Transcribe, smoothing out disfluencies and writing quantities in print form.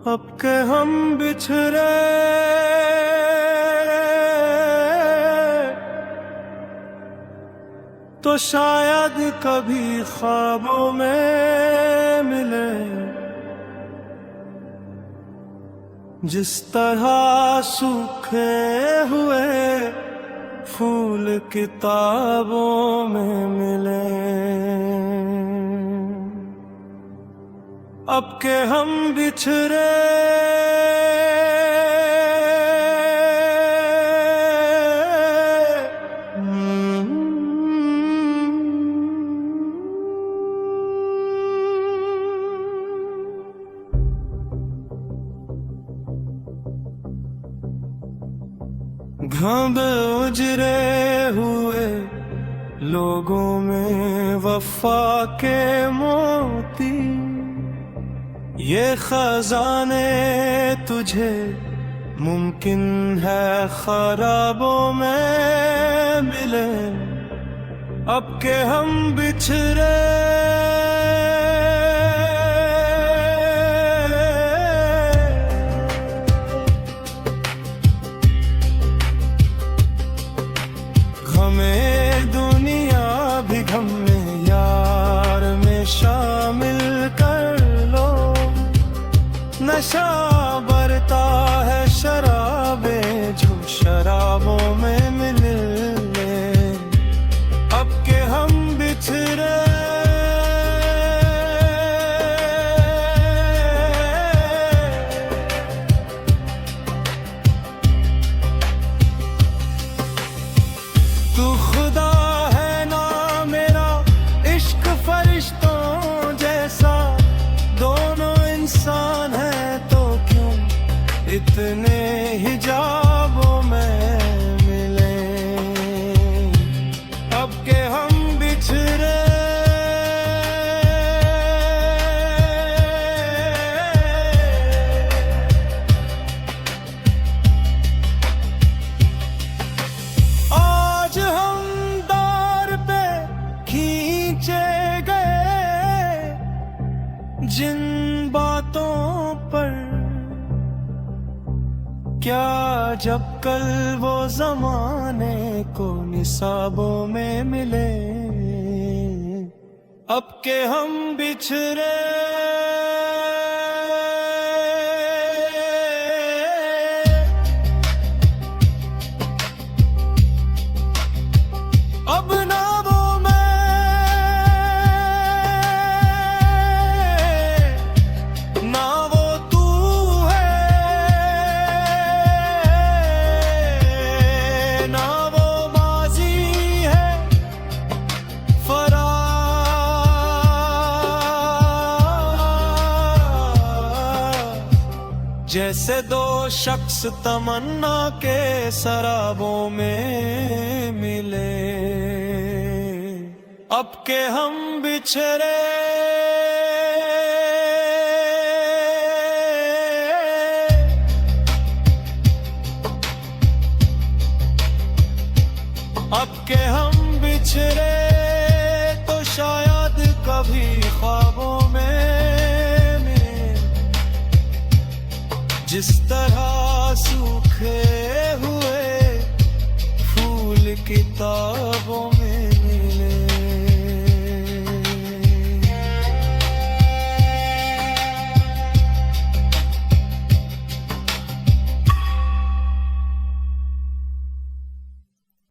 अब के हम बिछड़े तो शायद कभी ख्वाबों में मिले। जिस तरह सूखे हुए फूल किताबों में मिले। अब के हम बिछड़े घाम उजरे हुए लोगों में वफा के मोती। ये खजाने तुझे मुमकिन है खराबों में मिले। अब के हम बिछड़े हमें दुनिया भी गम में यार में शामिल कर लो। नशा बरता है शराबे जो शराबों में मिले। अब के हम बिछड़े तू खुदा है ना मेरा इश्क फरिश्तों जैसा। दोनों इंसान है तो क्यों इतने हिजाबों में मिले। अब के हम बिछड़े आज हम दर पे खींचे गए जिन बातों पर। क्या जब कल वो जमाने को निसाबों में मिले। अब के हम बिछड़े अब ना वो मैं ना वो तू है। ना वो माजी है फरार। जैसे दो शख्स तमन्ना के सराबों में मिले। अब के हम बिछड़े अब के हम बिछड़े तो शायद कभी ख्वाबों में जिस तरह